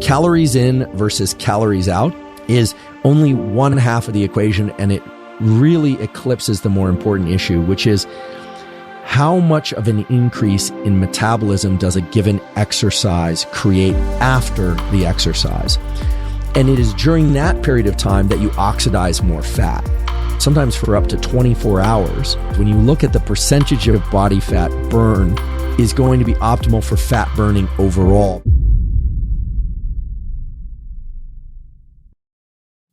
calories in versus calories out is only one half of the equation, and it really eclipses the more important issue, which is how much of an increase in metabolism does a given exercise create after the exercise? And it is during that period of time that you oxidize more fat, sometimes for up to 24 hours. When you look at the percentage of body fat burn is going to be optimal for fat burning overall.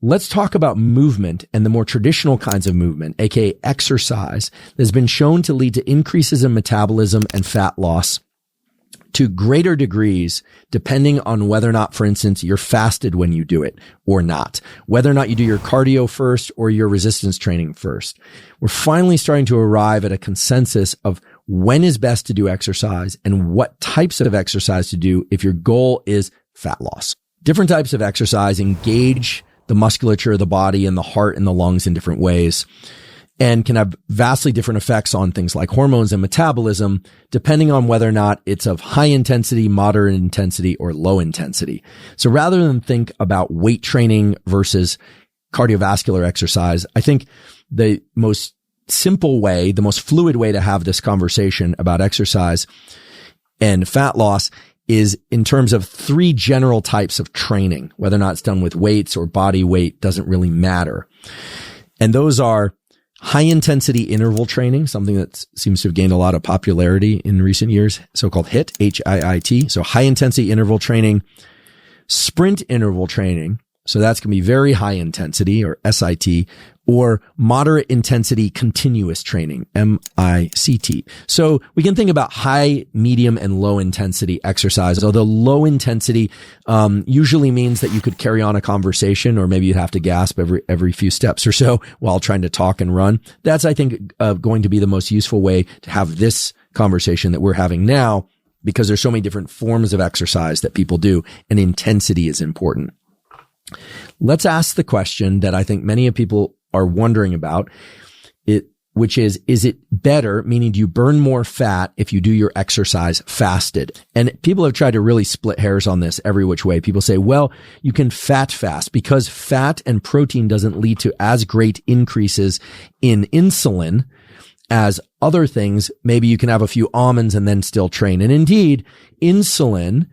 Let's talk about movement and the more traditional kinds of movement, aka exercise, that has been shown to lead to increases in metabolism and fat loss to greater degrees, depending on whether or not, for instance, you're fasted when you do it or not, whether or not you do your cardio first or your resistance training first. We're finally starting to arrive at a consensus of when is best to do exercise and what types of exercise to do if your goal is fat loss. Different types of exercise engage the musculature of the body and the heart and the lungs in different ways, and can have vastly different effects on things like hormones and metabolism, depending on whether or not it's of high intensity, moderate intensity, or low intensity. So rather than think about weight training versus cardiovascular exercise, I think the most simple way, the most fluid way to have this conversation about exercise and fat loss is in terms of three general types of training. Whether or not it's done with weights or body weight doesn't really matter. And those are high intensity interval training, something that seems to have gained a lot of popularity in recent years, so-called HIIT, H-I-I-T. So high intensity interval training, sprint interval training. So that's going to be very high intensity, or SIT, or moderate intensity continuous training, MICT. So we can think about high, medium, and low intensity exercise, although low intensity usually means that you could carry on a conversation, or maybe you'd have to gasp every few steps or so while trying to talk and run. That's, I think, going to be the most useful way to have this conversation that we're having now, because there's so many different forms of exercise that people do, and intensity is important. Let's ask the question that I think many people are wondering about, which is it better, meaning do you burn more fat if you do your exercise fasted? And people have tried to really split hairs on this every which way. People say, well, you can fat fast because fat and protein doesn't lead to as great increases in insulin as other things. Maybe you can have a few almonds and then still train. And indeed, insulin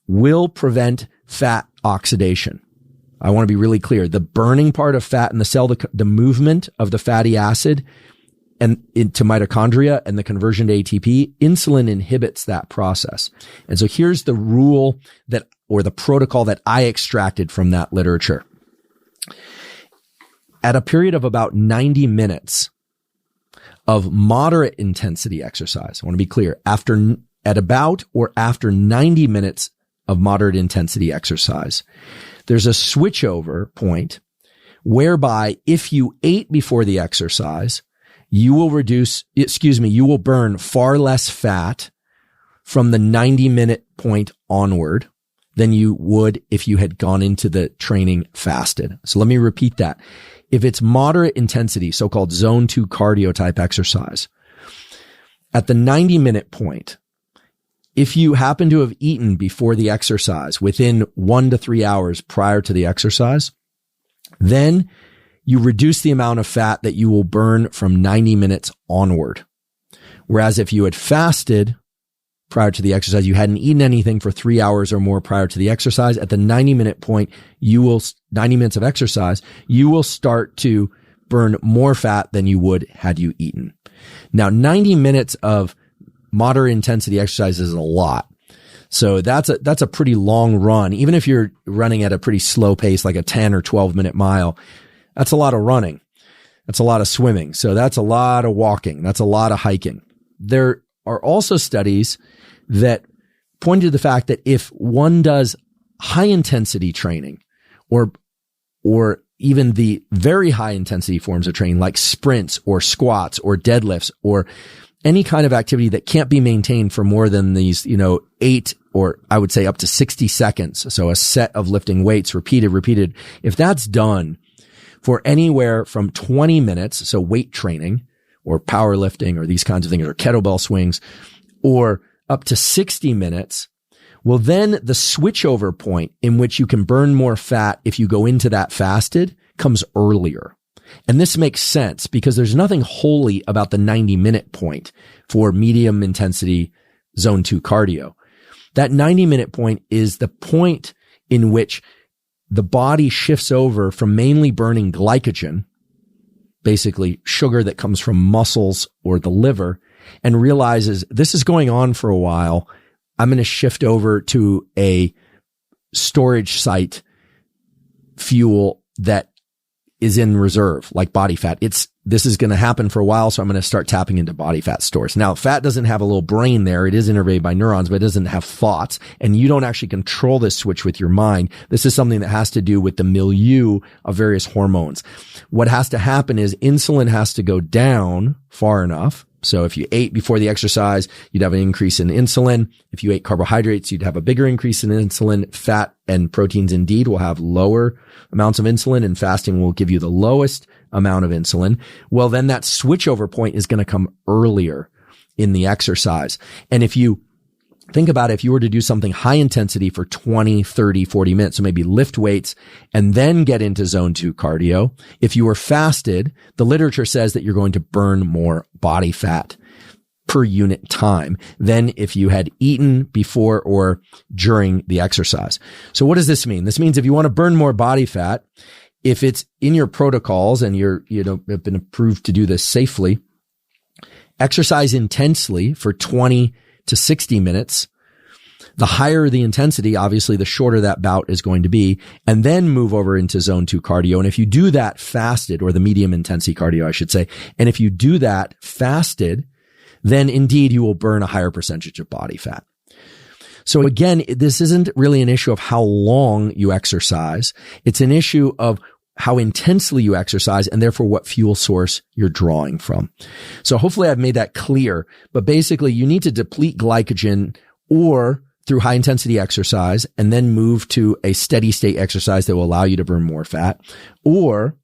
will prevent fat oxidation. I want to be really clear. The burning part of fat in the cell, the movement of the fatty acid and into mitochondria and the conversion to ATP, insulin inhibits that process. And so here's the rule or the protocol that I extracted from that literature. At a period of about 90 minutes of moderate intensity exercise, I want to be clear, at about or after 90 minutes of moderate intensity exercise, there's a switchover point whereby if you ate before the exercise, you will burn far less fat from the 90-minute point onward than you would if you had gone into the training fasted. So let me repeat that. If it's moderate intensity, so-called zone 2 cardio type exercise, at the 90-minute point, if you happen to have eaten before the exercise within 1 to 3 hours prior to the exercise, then you reduce the amount of fat that you will burn from 90 minutes onward. Whereas if you had fasted prior to the exercise, you hadn't eaten anything for 3 hours or more prior to the exercise, at the 90-minute point, 90 minutes of exercise, you will start to burn more fat than you would had you eaten. Now, 90 minutes of moderate intensity exercise is a lot. So that's a pretty long run. Even if you're running at a pretty slow pace, like a 10 or 12 minute mile, that's a lot of running. That's a lot of swimming. So that's a lot of walking. That's a lot of hiking. There are also studies that point to the fact that if one does high intensity training or even the very high intensity forms of training like sprints or squats or deadlifts or any kind of activity that can't be maintained for more than these, 8 or I would say up to 60 seconds. So a set of lifting weights repeated. If that's done for anywhere from 20 minutes, so weight training or powerlifting or these kinds of things or kettlebell swings, or up to 60 minutes, Well, then the switchover point in which you can burn more fat if you go into that fasted comes earlier. And this makes sense because there's nothing holy about the 90-minute point for medium intensity zone 2 cardio. That 90-minute point is the point in which the body shifts over from mainly burning glycogen, basically sugar that comes from muscles or the liver, and realizes this is going on for a while. I'm going to shift over to a storage site fuel that is in reserve, like body fat. This is going to happen for a while, so I'm going to start tapping into body fat stores. Now, fat doesn't have a little brain there. It is innervated by neurons, but it doesn't have thoughts, and you don't actually control this switch with your mind. This is something that has to do with the milieu of various hormones. What has to happen is insulin has to go down far enough. So if you ate before the exercise, you'd have an increase in insulin. If you ate carbohydrates, you'd have a bigger increase in insulin. Fat and proteins indeed will have lower amounts of insulin, and fasting will give you the lowest amount of insulin. Well, then that switchover point is going to come earlier in the exercise. And if you think about it, if you were to do something high intensity for 20, 30, 40 minutes, so maybe lift weights and then get into zone 2 cardio, if you were fasted, the literature says that you're going to burn more body fat per unit time than if you had eaten before or during the exercise. So what does this mean? This means if you want to burn more body fat, if it's in your protocols and have been approved to do this safely, exercise intensely for 20 to 60 minutes. The higher the intensity, obviously, the shorter that bout is going to be, and then move over into zone 2 cardio. And if you do that fasted, or the medium intensity cardio, I should say, and if you do that fasted, then indeed you will burn a higher percentage of body fat. So again, this isn't really an issue of how long you exercise. It's an issue of how intensely you exercise and therefore what fuel source you're drawing from. So hopefully I've made that clear, but basically you need to deplete glycogen or through high intensity exercise and then move to a steady state exercise that will allow you to burn more fat, or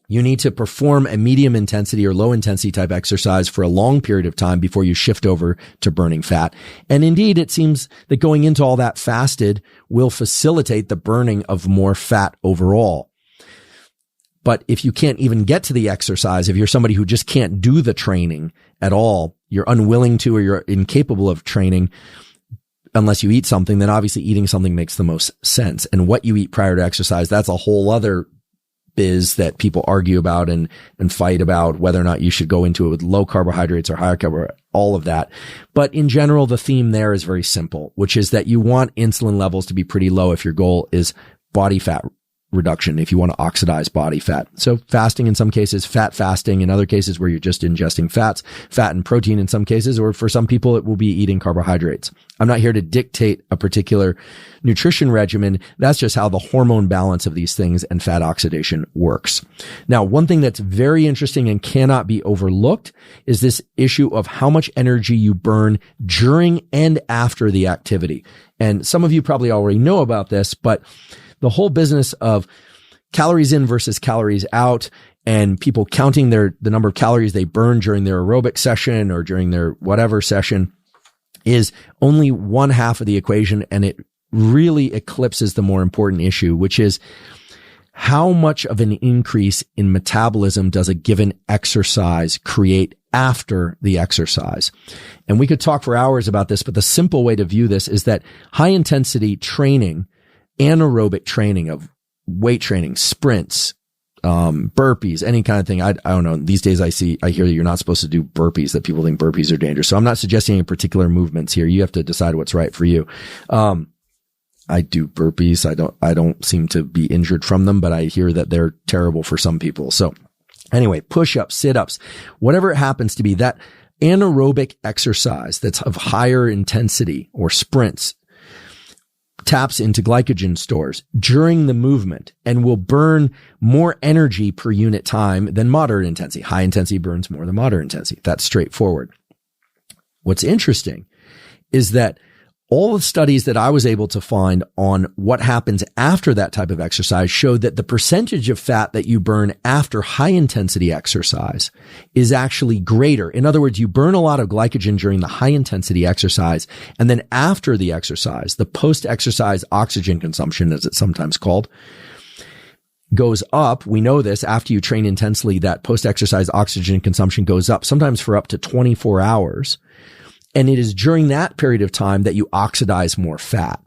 you need to perform a medium intensity or low intensity type exercise for a long period of time before you shift over to burning fat. And indeed, it seems that going into all that fasted will facilitate the burning of more fat overall. But if you can't even get to the exercise, if you're somebody who just can't do the training at all, you're unwilling to, or you're incapable of training unless you eat something, then obviously eating something makes the most sense. And what you eat prior to exercise, that's a whole other biz that people argue about and fight about whether or not you should go into it with low carbohydrates or higher carbohydrates, all of that. But in general, the theme there is very simple, which is that you want insulin levels to be pretty low if your goal is body fat reduction, if you want to oxidize body fat. So fasting in some cases, fat fasting in other cases where you're just ingesting fats, fat and protein in some cases, or for some people it will be eating carbohydrates. I'm not here to dictate a particular nutrition regimen. That's just how the hormone balance of these things and fat oxidation works. Now, one thing that's very interesting and cannot be overlooked is this issue of how much energy you burn during and after the activity. And some of you probably already know about this, but the whole business of calories in versus calories out and people counting the number of calories they burn during their aerobic session or during their whatever session is only one half of the equation. And it really eclipses the more important issue, which is how much of an increase in metabolism does a given exercise create after the exercise? And we could talk for hours about this, but the simple way to view this is that high intensity training, anaerobic training of weight training, sprints, burpees, any kind of thing. I don't know. These days I hear that you're not supposed to do burpees, that people think burpees are dangerous. So I'm not suggesting any particular movements here. You have to decide what's right for you. I do burpees. I don't seem to be injured from them, but I hear that they're terrible for some people. So anyway, push-ups, sit-ups, whatever it happens to be, that anaerobic exercise that's of higher intensity or sprints taps into glycogen stores during the movement and will burn more energy per unit time than moderate intensity. High intensity burns more than moderate intensity. That's straightforward. What's interesting is that all the studies that I was able to find on what happens after that type of exercise showed that the percentage of fat that you burn after high intensity exercise is actually greater. In other words, you burn a lot of glycogen during the high intensity exercise. And then after the exercise, the post-exercise oxygen consumption, as it's sometimes called, goes up. We know this after you train intensely, that post-exercise oxygen consumption goes up, sometimes for up to 24 hours. And it is during that period of time that you oxidize more fat,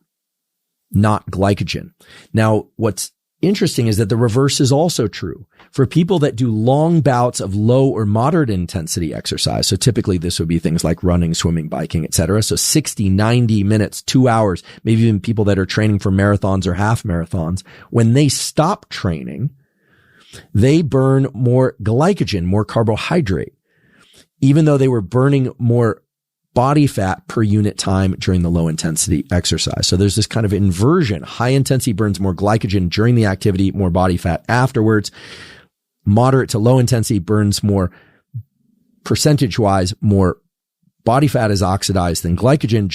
not glycogen. Now, what's interesting is that the reverse is also true. For people that do long bouts of low or moderate intensity exercise, so typically this would be things like running, swimming, biking, etc. So 60, 90 minutes, 2 hours, maybe even people that are training for marathons or half marathons, when they stop training, they burn more glycogen, more carbohydrate, even though they were burning more body fat per unit time during the low intensity exercise. So there's this kind of inversion. High intensity burns more glycogen during the activity, more body fat afterwards. Moderate to low intensity burns more, percentage wise, more body fat is oxidized than glycogen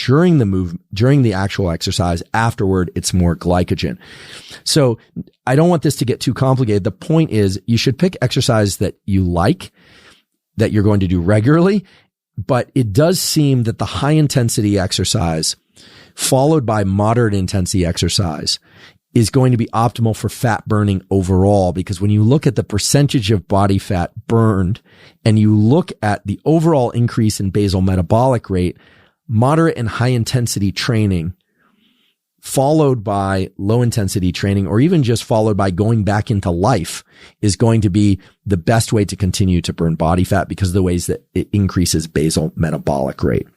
during the actual exercise. Afterward, it's more glycogen. So I don't want this to get too complicated. The point is you should pick exercise that you like, that you're going to do regularly. But it does seem that the high intensity exercise followed by moderate intensity exercise is going to be optimal for fat burning overall, because when you look at the percentage of body fat burned and you look at the overall increase in basal metabolic rate, moderate and high intensity training followed by low intensity training, or even just followed by going back into life, is going to be the best way to continue to burn body fat because of the ways that it increases basal metabolic rate.